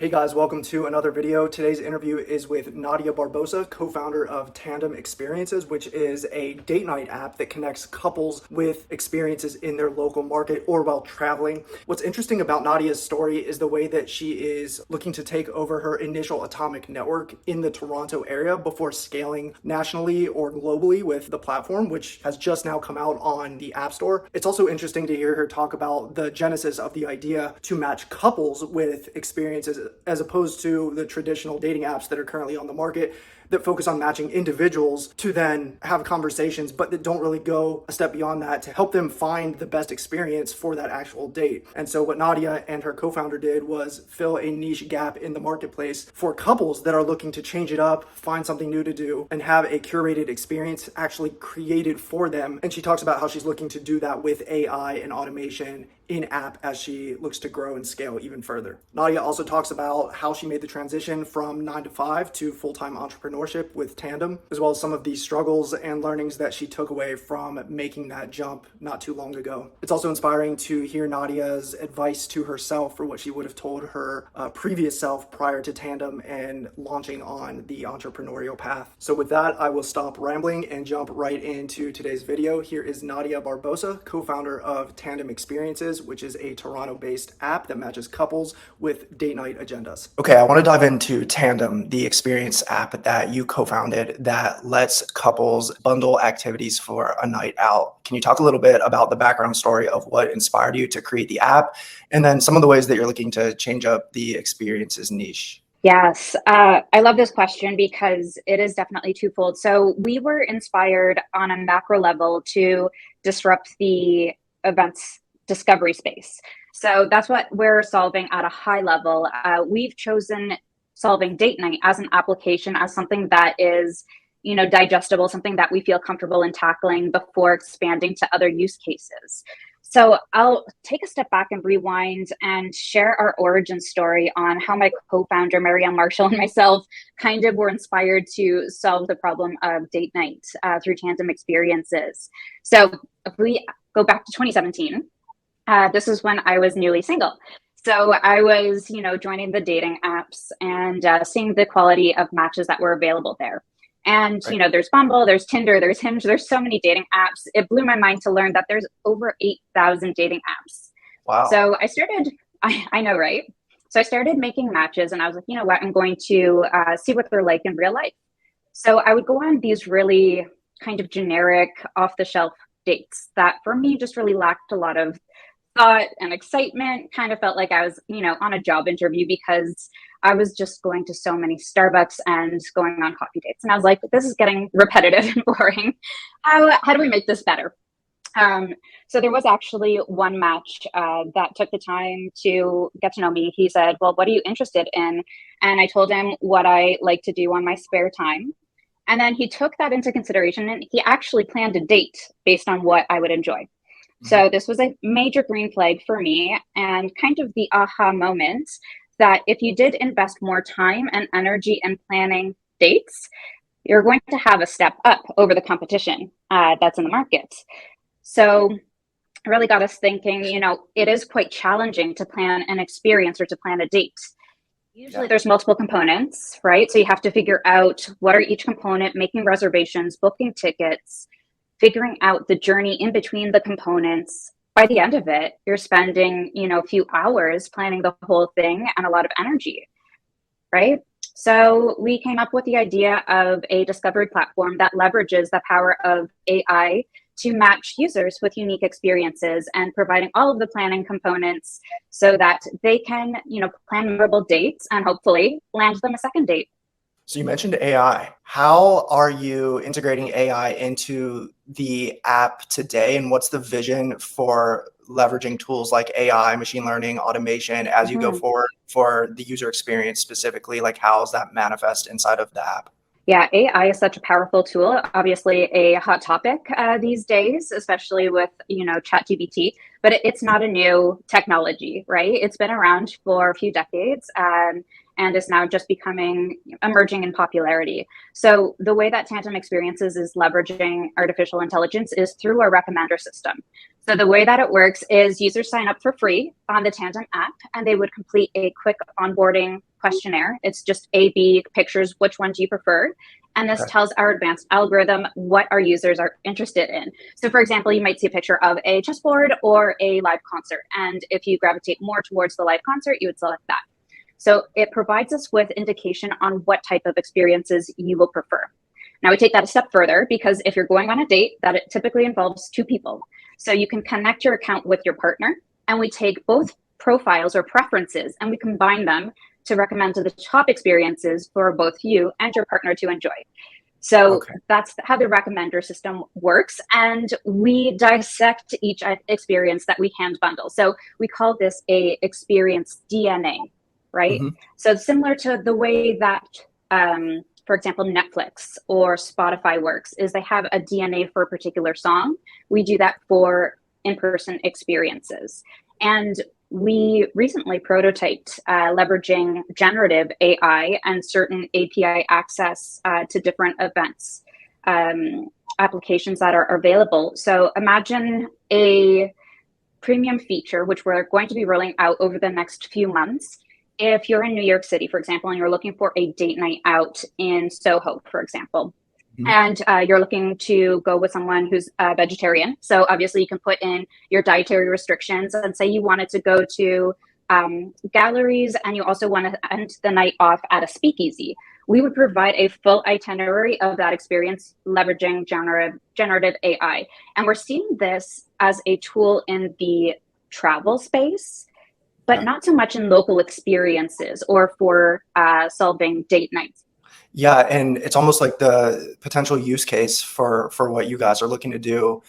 Hey guys, welcome to another video. Today's interview is with Nadia Barbosa, co-founder of Tandem Experiences, which is a date night app that connects couples with experiences in their local market or while traveling. What's interesting about Nadia's story is the way that she is looking to take over her initial atomic network in the Toronto area before scaling nationally or globally with the platform, which has just now come out on the App Store. It's also interesting to hear her talk about the genesis of the idea to match couples with experiences as opposed to the traditional dating apps that are currently on the market that focus on matching individuals to then have conversations, but that don't really go a step beyond that to help them find the best experience for that actual date. And so what Nadia and her co-founder did was fill a niche gap in the marketplace for couples that are looking to change it up, find something new to do, and have a curated experience actually created for them. And she talks about how she's looking to do that with AI and automation in app as she looks to grow and scale even further. Nadia also talks about how she made the transition from 9 to 5 to full-time entrepreneurship with Tandem, as well as some of the struggles and learnings that she took away from making that jump not too long ago. It's also inspiring to hear Nadia's advice to herself for what she would have told her previous self prior to Tandem and launching on the entrepreneurial path. So with that, I will stop rambling and jump right into today's video. Here is Nadia Barbosa, co-founder of Tandem Experiences, which is a Toronto-based app that matches couples with date night agendas. Okay, I want to dive into Tandem, the experience app that you co-founded that lets couples bundle activities for a night out. Can you talk a little bit about the background story of what inspired you to create the app, and then some of the ways that you're looking to change up the experiences niche? Yes, I love this question because it is definitely twofold. So we were inspired on a macro level to disrupt the events discovery space. So that's what we're solving at a high level. We've chosen solving date night as an application, as something that is, digestible, something that we feel comfortable in tackling before expanding to other use cases. So I'll take a step back and rewind and share our origin story on how my co-founder, Marianne Marshall, and myself kind of were inspired to solve the problem of date night through Tandem Experiences. So if we go back to 2017, this is when I was newly single. So I was, joining the dating apps and seeing the quality of matches that were available there. And, Right. there's Bumble, there's Tinder, there's Hinge, there's so many dating apps. It blew my mind to learn that there's over 8,000 dating apps. Wow. So I started, I know, right? So I started making matches and I was like, you know what, I'm going to see what they're like in real life. So I would go on these really kind of generic off the shelf dates that for me just really lacked a lot of thought and excitement. Kind of felt like I was, on a job interview because I was just going to so many Starbucks and going on coffee dates. And I was like, this is getting repetitive and boring. How do we make this better? So there was actually one match that took the time to get to know me. He said, well, what are you interested in? And I told him what I like to do on my spare time. And then he took that into consideration and he actually planned a date based on what I would enjoy. So this was a major green flag for me and kind of the aha moment that if you did invest more time and energy in planning dates, you're going to have a step up over the competition that's in the market. So it really got us thinking, it is quite challenging to plan an experience or to plan a date. Usually there's multiple components, right? So you have to figure out what are each component, making reservations, booking tickets, figuring out the journey in between the components. By the end of it, you're spending, a few hours planning the whole thing and a lot of energy, right? So we came up with the idea of a discovery platform that leverages the power of AI to match users with unique experiences and providing all of the planning components so that they can, plan memorable dates and hopefully land them a second date. So you mentioned AI. How are you integrating AI into the app today? And what's the vision for leveraging tools like AI, machine learning, automation as you go Mhm. forward for the user experience specifically? Like how does that manifest inside of the app? Yeah, AI is such a powerful tool, obviously a hot topic these days, especially with, ChatGPT, but it's not a new technology, right? It's been around for a few decades and is now just emerging in popularity. So the way that Tandem Experiences is leveraging artificial intelligence is through a recommender system. So the way that it works is users sign up for free on the Tandem app, and they would complete a quick onboarding questionnaire. It's just A, B pictures, which one do you prefer? And this Okay. tells our advanced algorithm what our users are interested in. So for example, you might see a picture of a chessboard or a live concert. And if you gravitate more towards the live concert, you would select that. So it provides us with indication on what type of experiences you will prefer. Now we take that a step further, because if you're going on a date, that it typically involves two people. So you can connect your account with your partner, and we take both profiles or preferences and we combine them to recommend to the top experiences for both you and your partner to enjoy. So Okay. that's how the recommender system works. And we dissect each experience that we hand bundle. So we call this a experience DNA, right? Hmm. So similar to the way that, for example, Netflix or Spotify works, is they have a DNA for a particular song. We do that for in-person experiences. And we recently prototyped leveraging generative AI and certain API access to different events, applications that are available. So imagine a premium feature, which we're going to be rolling out over the next few months. If you're in New York City, for example, and you're looking for a date night out in Soho, for example, and you're looking to go with someone who's a vegetarian. So obviously you can put in your dietary restrictions and say you wanted to go to galleries and you also want to end the night off at a speakeasy. We would provide a full itinerary of that experience leveraging generative AI. And we're seeing this as a tool in the travel space, but Yeah. not so much in local experiences or for solving date nights. Yeah, and it's almost like the potential use case for what you guys are looking to do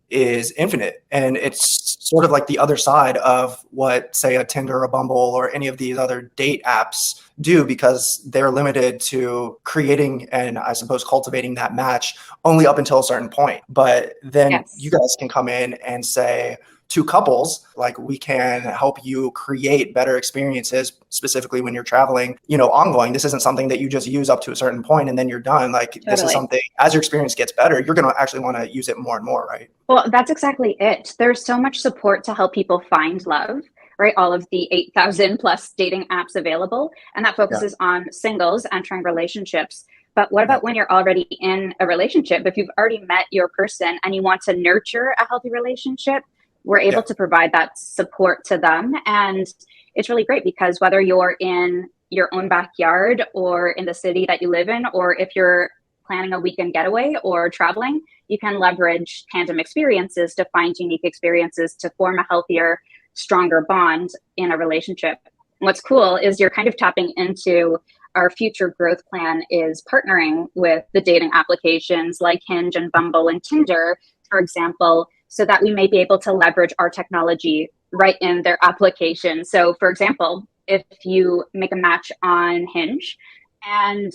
is infinite. And it's sort of like the other side of what, say, a Tinder or a Bumble or any of these other date apps do, because they're limited to creating and I suppose cultivating that match only up until a certain point. But then you Yes. guys can come in and say, to couples, like, we can help you create better experiences, specifically when you're traveling, ongoing. This isn't something that you just use up to a certain point and then you're done. Like, this is Totally. something, as your experience gets better, you're going to actually want to use it more and more, right? Well, that's exactly it. There's so much support to help people find love, right? All of the 8,000 plus dating apps available, and that Yeah. focuses on singles entering relationships. But what Yeah. about when you're already in a relationship? If you've already met your person and you want to nurture a healthy relationship, we're able Yeah. to provide that support to them. And it's really great because whether you're in your own backyard or in the city that you live in, or if you're planning a weekend getaway or traveling, you can leverage Tandem Experiences to find unique experiences to form a healthier, stronger bond in a relationship. And what's cool is you're kind of tapping into our future growth plan is partnering with the dating applications like Hinge and Bumble and Tinder, for example, so that we may be able to leverage our technology right in their application. So, for example, if you make a match on Hinge and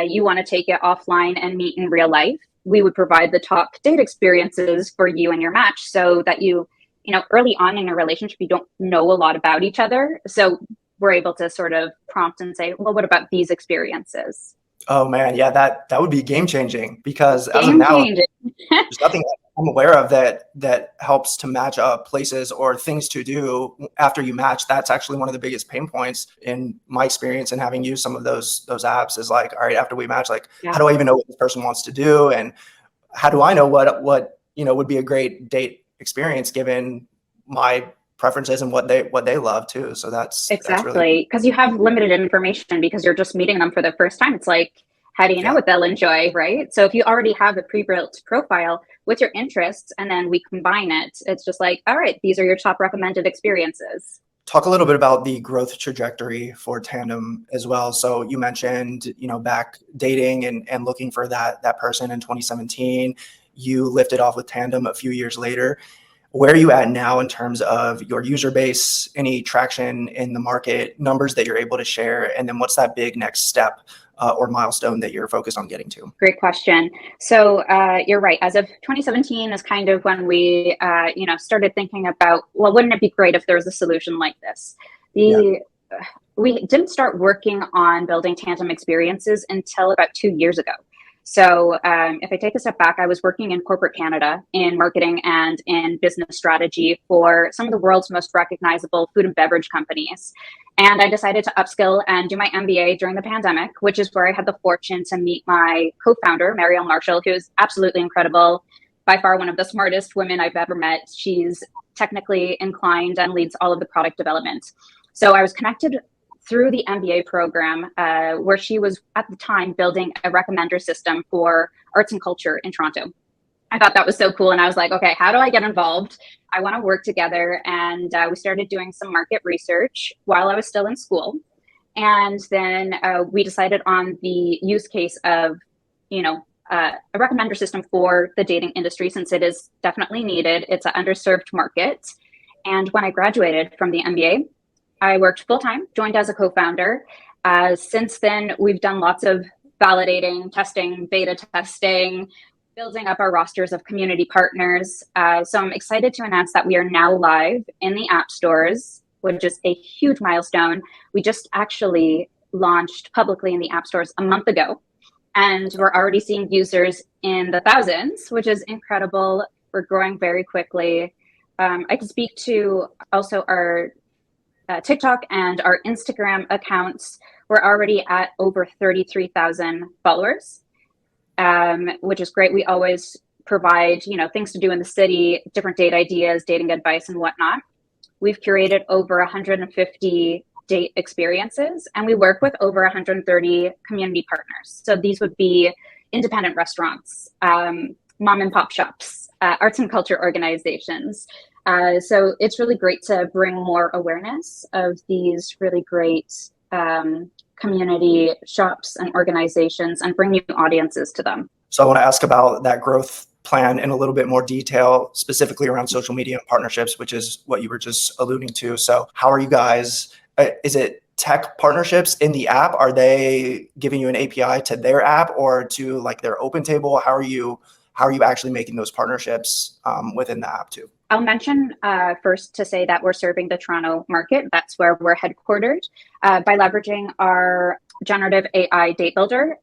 you want to take it offline and meet in real life, we would provide the top date experiences for you and your match so that early on in a relationship, you don't know a lot about each other. So we're able to sort of prompt and say, well, what about these experiences? Oh man, yeah, that would be game changing, because as of Game now, changing. there's nothing that I'm aware of that helps to match up places or things to do after you match. That's actually one of the biggest pain points in my experience and having used some of those apps, is like, all right, after we match, like, how Yeah. do I even know what this person wants to do, and how do I know what would be a great date experience given my preferences and what they love too. So that's really Exactly. Because you have limited information because you're just meeting them for the first time. It's like, how do you know yeah. what they'll enjoy, right? So if you already have a pre-built profile with your interests and then we combine it, it's just like, all right, these are your top recommended experiences. Talk a little bit about the growth trajectory for Tandem as well. So you mentioned, back dating and looking for that person in 2017. You lifted off with Tandem a few years later. Where are you at now in terms of your user base, any traction in the market, numbers that you're able to share, and then what's that big next step or milestone that you're focused on getting to? Great question. So you're right. As of 2017 is kind of when we, started thinking about, well, wouldn't it be great if there was a solution like this? Yeah. We didn't start working on building Tandem experiences until about 2 years ago. So if I take a step back, I was working in corporate Canada in marketing and in business strategy for some of the world's most recognizable food and beverage companies. And I decided to upskill and do my MBA during the pandemic, which is where I had the fortune to meet my co-founder, Marielle Marshall, who is absolutely incredible, by far one of the smartest women I've ever met. She's technically inclined and leads all of the product development. So I was connected through the MBA program, where she was at the time building a recommender system for arts and culture in Toronto. I thought that was so cool. And I was like, okay, how do I get involved? I want to work together. And we started doing some market research while I was still in school. And then we decided on the use case of, a recommender system for the dating industry, since it is definitely needed. It's an underserved market. And when I graduated from the MBA, I worked full-time, joined as a co-founder. Since then, we've done lots of validating, testing, beta testing, building up our rosters of community partners. So I'm excited to announce that we are now live in the app stores, which is a huge milestone. We just actually launched publicly in the app stores a month ago, and we're already seeing users in the thousands, which is incredible. We're growing very quickly. I can speak to also our TikTok and our Instagram accounts. We're already at over 33,000 followers, which is great. We always provide, things to do in the city, different date ideas, dating advice, and whatnot. We've curated over 150 date experiences, and we work with over 130 community partners. So these would be independent restaurants, mom and pop shops, arts and culture organizations. So it's really great to bring more awareness of these really great community shops and organizations and bring new audiences to them. So I want to ask about that growth plan in a little bit more detail, specifically around social media and partnerships, which is what you were just alluding to. So how are you guys, is it tech partnerships in the app? Are they giving you an API to their app or to like their open table? How are you actually making those partnerships within the app too? I'll mention first to say that we're serving the Toronto market. That's where we're headquartered. By leveraging our generative AI date builder,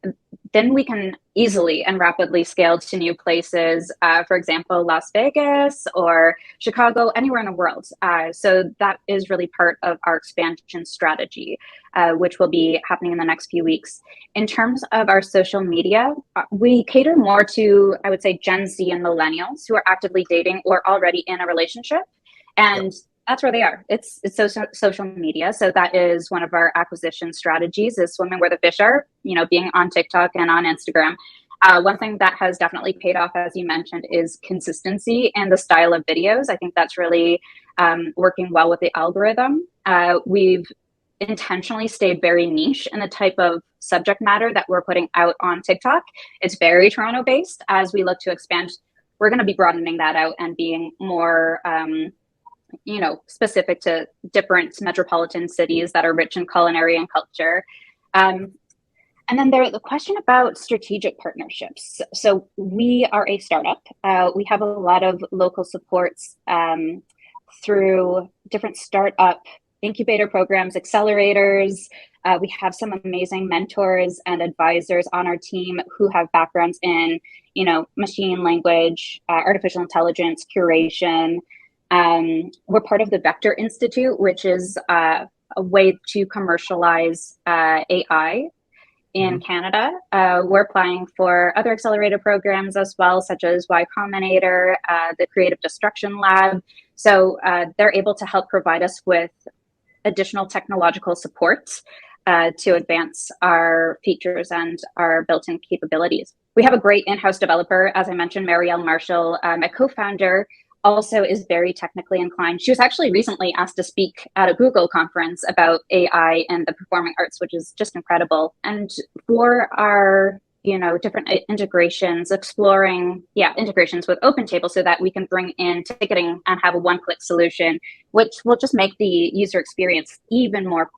then we can easily and rapidly scale to new places, for example, Las Vegas or Chicago, anywhere in the world. So that is really part of our expansion strategy, which will be happening in the next few weeks. In terms of our social media, we cater more to, I would say, Gen Z and millennials who are actively dating or already in a relationship. And that's where they are. It's social media. So that is one of our acquisition strategies, is swimming where the fish are, being on TikTok and on Instagram. One thing that has definitely paid off, as you mentioned, is consistency and the style of videos. I think that's really working well with the algorithm. We've intentionally stayed very niche in the type of subject matter that we're putting out on TikTok. It's very Toronto based. As we look to expand, we're going to be broadening that out and being more specific to different metropolitan cities that are rich in culinary and culture. And then the question about strategic partnerships. So we are a startup. We have a lot of local supports through different startup incubator programs, accelerators. We have some amazing mentors and advisors on our team who have backgrounds in, machine language, artificial intelligence, curation. We're part of the Vector Institute, which is a way to commercialize AI in Canada. We're applying for other accelerator programs as well, such as Y Combinator, the Creative Destruction Lab. So they're able to help provide us with additional technological support to advance our features and our built-in capabilities. We have a great in-house developer, as I mentioned, Marielle Marshall, my co-founder, also is very technically inclined. She was actually recently asked to speak at a Google conference about AI and the performing arts, which is just incredible. And for our, different integrations, exploring, integrations with OpenTable so that we can bring in ticketing and have a one-click solution, which will just make the user experience even more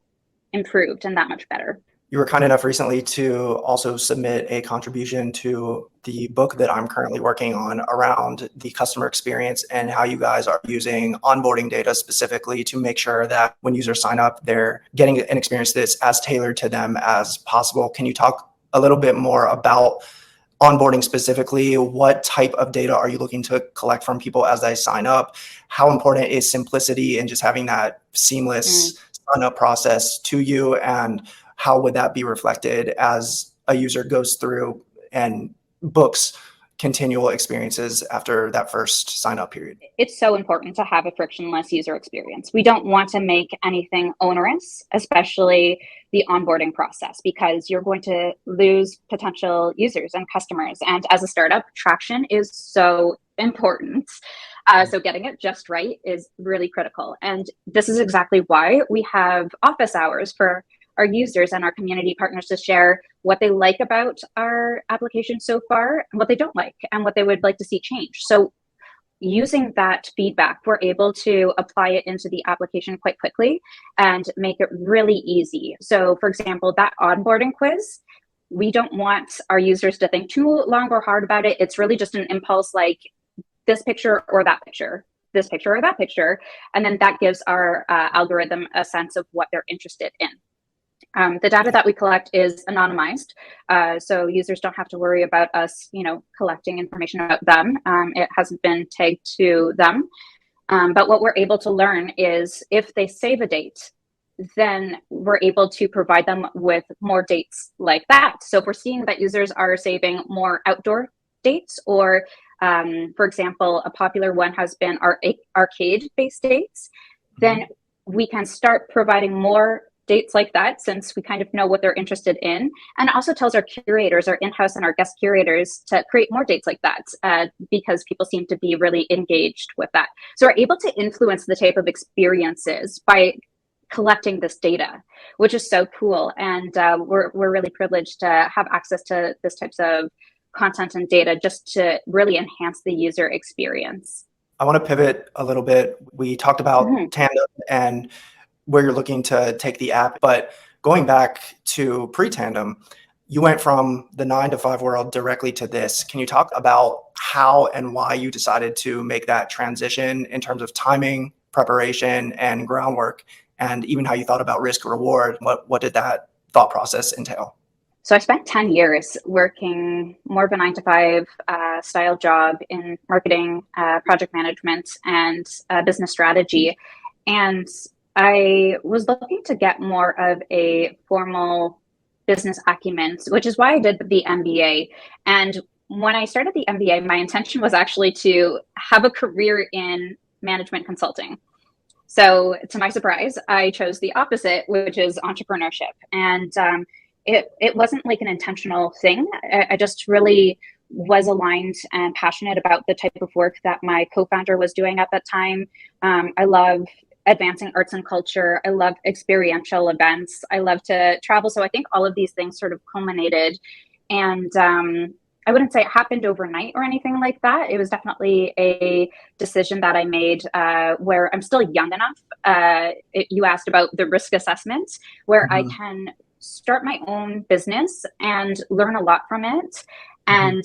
improved and that much better. You were kind enough recently to also submit a contribution to the book that I'm currently working on around the customer experience and how you guys are using onboarding data specifically to make sure that when users sign up, they're getting an experience that's as tailored to them as possible. Can you talk a little bit more about onboarding specifically, what type of data are you looking to collect from people as they sign up? How important is simplicity and just having that seamless sign up process to you? And how would that be reflected as a user goes through and books continual experiences after that first sign up period? It's so important to have a frictionless user experience. We don't want to make anything onerous, especially the onboarding process, because you're going to lose potential users and customers. And as a startup, traction is so important. So getting it just right is really critical. And this is exactly why we have office hours for our users and our community partners to share what they like about our application so far, and what they don't like, and what they would like to see change. So using that feedback, we're able to apply it into the application quite quickly and make it really easy. So for example, that onboarding quiz, we don't want our users to think too long or hard about it. It's really just an impulse, like this picture or that picture, this picture or that picture. And then that gives our algorithm a sense of what they're interested in. The data that we collect is anonymized, so users don't have to worry about us, collecting information about them. It hasn't been tagged to them. But what we're able to learn is if they save a date, then we're able to provide them with more dates like that. So if we're seeing that users are saving more outdoor dates, or for example, a popular one has been our arcade-based dates, then we can start providing more dates like that, since we kind of know what they're interested in. And it also tells our curators, our in-house and our guest curators, to create more dates like that, because people seem to be really engaged with that. So we're able to influence the type of experiences by collecting this data, which is so cool. And we're really privileged to have access to this types of content and data just to really enhance the user experience. I want to pivot a little bit. We talked about Tandem and where you're looking to take the app, but going back to pre-Tandem, you went from the 9 to 5 world directly to this. Can you talk about how and why you decided to make that transition in terms of timing, preparation, and groundwork, and even how you thought about risk reward? What did that thought process entail? So I spent 10 years working more of a 9 to 5 style job in marketing, project management, and business strategy. And I was looking to get more of a formal business acumen, which is why I did the MBA. And when I started the MBA, my intention was actually to have a career in management consulting. So to my surprise, I chose the opposite, which is entrepreneurship. And it wasn't like an intentional thing. I just really was aligned and passionate about the type of work that my co-founder was doing at that time. I love advancing arts and culture. I love experiential events. I love to travel. So I think all of these things sort of culminated. And I wouldn't say it happened overnight or anything like that. It was definitely a decision that I made where I'm still young enough. You asked about the risk assessment, where I can start my own business and learn a lot from it. And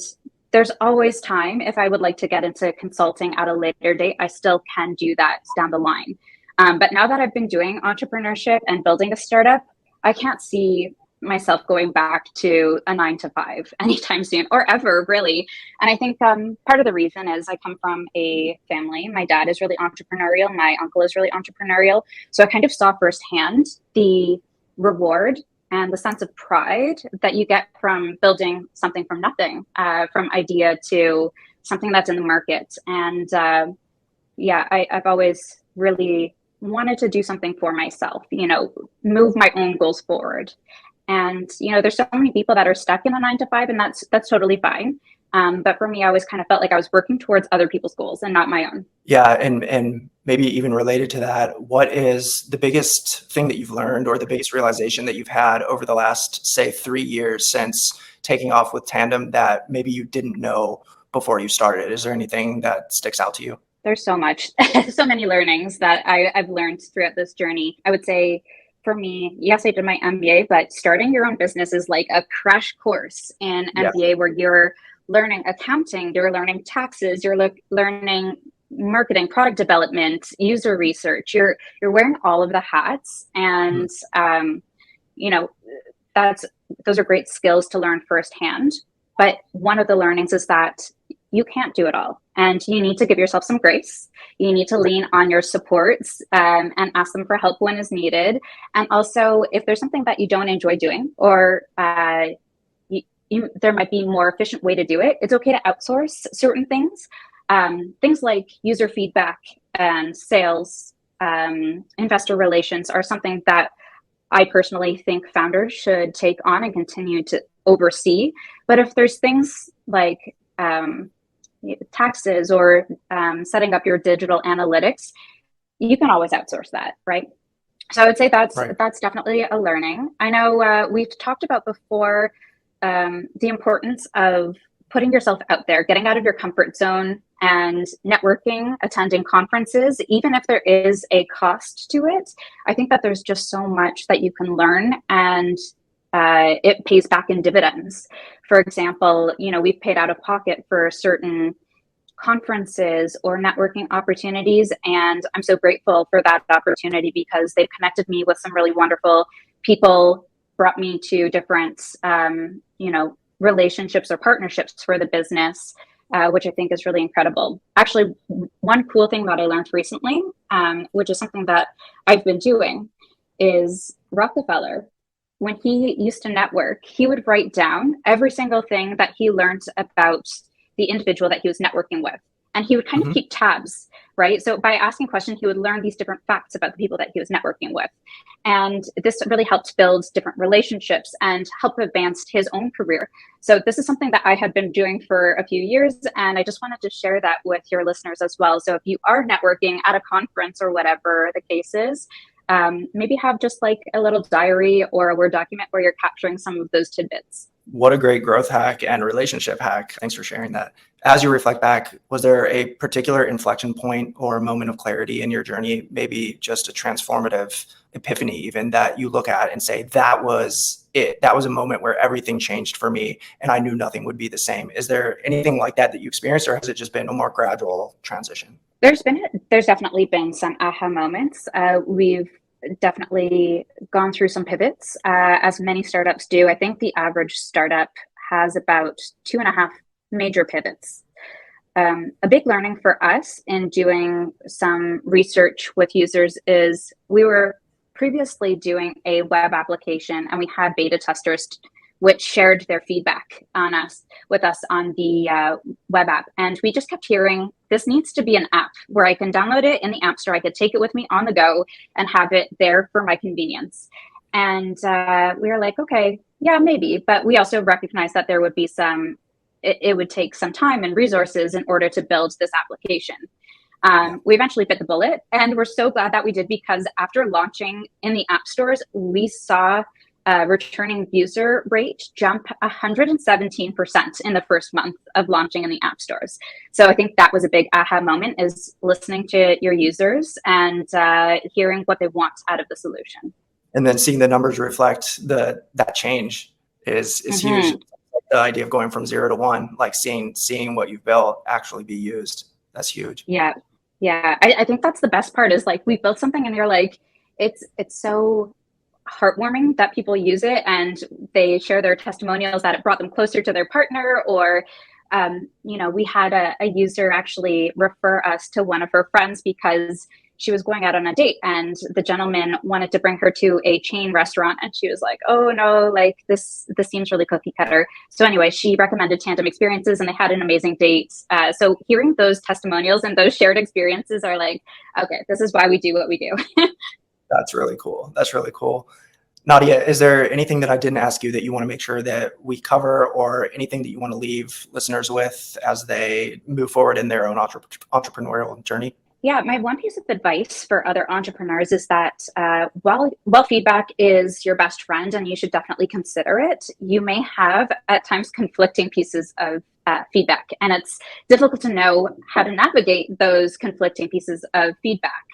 there's always time. If I would like to get into consulting at a later date, I still can do that down the line. But now that I've been doing entrepreneurship and building a startup, I can't see myself going back to a 9 to 5 anytime soon, or ever, really. And I think part of the reason is I come from a family. My dad is really entrepreneurial. My uncle is really entrepreneurial. So I kind of saw firsthand the reward and the sense of pride that you get from building something from nothing, from idea to something that's in the market. And I've always really wanted to do something for myself, move my own goals forward. And, there's so many people that are stuck in a 9 to 5, and that's totally fine. But for me, I always kind of felt like I was working towards other people's goals and not my own. Yeah. And maybe even related to that, what is the biggest thing that you've learned or the biggest realization that you've had over the last, say, 3 years since taking off with Tandem that maybe you didn't know before you started? Is there anything that sticks out to you? There's so much, so many learnings that I've learned throughout this journey. I would say for me, yes, I did my MBA, but starting your own business is like a crash course in MBA where you're learning accounting, you're learning taxes, you're learning marketing, product development, user research. You're wearing all of the hats, and those are great skills to learn firsthand. But one of the learnings is that you can't do it all, and you need to give yourself some grace. You need to lean on your supports, and ask them for help when is needed. And also, if there's something that you don't enjoy doing, or there might be a more efficient way to do it, it's okay to outsource certain things. Things like user feedback and sales, investor relations are something that I personally think founders should take on and continue to oversee. But if there's things like taxes or setting up your digital analytics, you can always outsource that, right? So I would say that's definitely a learning. I know we've talked about before the importance of putting yourself out there, getting out of your comfort zone and networking, attending conferences, even if there is a cost to it. I think that there's just so much that you can learn, and it pays back in dividends. For example, we've paid out of pocket for certain conferences or networking opportunities, and I'm so grateful for that opportunity because they've connected me with some really wonderful people, brought me to different relationships or partnerships for the business, which I think is really incredible. Actually, one cool thing that I learned recently, which is something that I've been doing, is Rockefeller. When he used to network, he would write down every single thing that he learned about the individual that he was networking with. And he would kind of keep tabs, right? So by asking questions, he would learn these different facts about the people that he was networking with. And this really helped build different relationships and help advance his own career. So this is something that I had been doing for a few years, and I just wanted to share that with your listeners as well. So if you are networking at a conference or whatever the case is, maybe have just like a little diary or a Word document where you're capturing some of those tidbits. What a great growth hack and relationship hack. Thanks for sharing that. As you reflect back, was there a particular inflection point or moment of clarity in your journey, maybe just a transformative epiphany even, that you look at and say, that was it? That was a moment where everything changed for me and I knew nothing would be the same. Is there anything like that you experienced, or has it just been a more gradual transition? There's definitely been some aha moments. We've definitely gone through some pivots, as many startups do. I think the average startup has about 2.5 major pivots. A big learning for us in doing some research with users is we were previously doing a web application, and we had beta testers which shared their feedback with us on the web app. And we just kept hearing, this needs to be an app where I can download it in the App Store. I could take it with me on the go and have it there for my convenience. And we were like, okay, yeah, maybe. But we also recognized that there would be it would take some time and resources in order to build this application. We eventually bit the bullet, and we're so glad that we did, because after launching in the app stores, we saw returning user rate jump 117% in the first month of launching in the app stores. So I think that was a big aha moment, is listening to your users and hearing what they want out of the solution. And then seeing the numbers reflect that change is huge. The idea of going from 0 to 1, like seeing what you've built actually be used. That's huge. Yeah. I think that's the best part, is like, we built something and you're like, it's so heartwarming that people use it and they share their testimonials that it brought them closer to their partner, or we had a user actually refer us to one of her friends because she was going out on a date and the gentleman wanted to bring her to a chain restaurant, and she was like, oh no, like this seems really cookie cutter. So anyway, she recommended Tandem Experiences and they had an amazing date. So hearing those testimonials and those shared experiences are like, okay, this is why we do what we do. That's really cool. Nadia, is there anything that I didn't ask you that you want to make sure that we cover, or anything that you want to leave listeners with as they move forward in their own entrepreneurial journey? Yeah, my one piece of advice for other entrepreneurs is that while feedback is your best friend and you should definitely consider it, you may have at times conflicting pieces of feedback, and it's difficult to know how to navigate those conflicting pieces of feedback.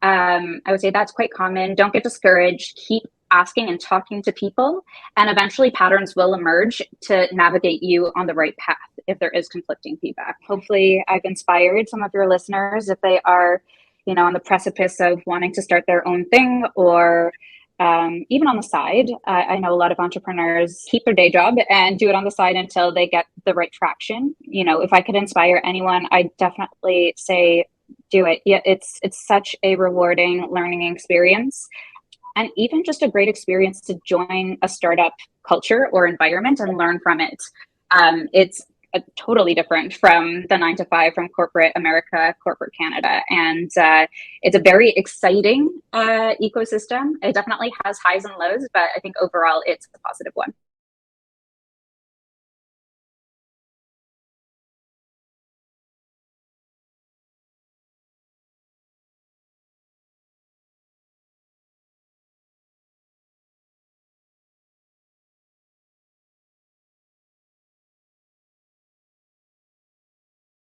I would say that's quite common. Don't get discouraged. Keep asking and talking to people, and eventually patterns will emerge to navigate you on the right path if there is conflicting feedback. Hopefully I've inspired some of your listeners if they are, on the precipice of wanting to start their own thing, or even on the side. I know a lot of entrepreneurs keep their day job and do it on the side until they get the right traction. You know, if I could inspire anyone, I definitely say do it. Yeah, it's such a rewarding learning experience, and even just a great experience to join a startup culture or environment and learn from it. It's totally different from the 9 to 5 from corporate America, corporate Canada. And it's a very exciting ecosystem. It definitely has highs and lows, but I think overall it's a positive one.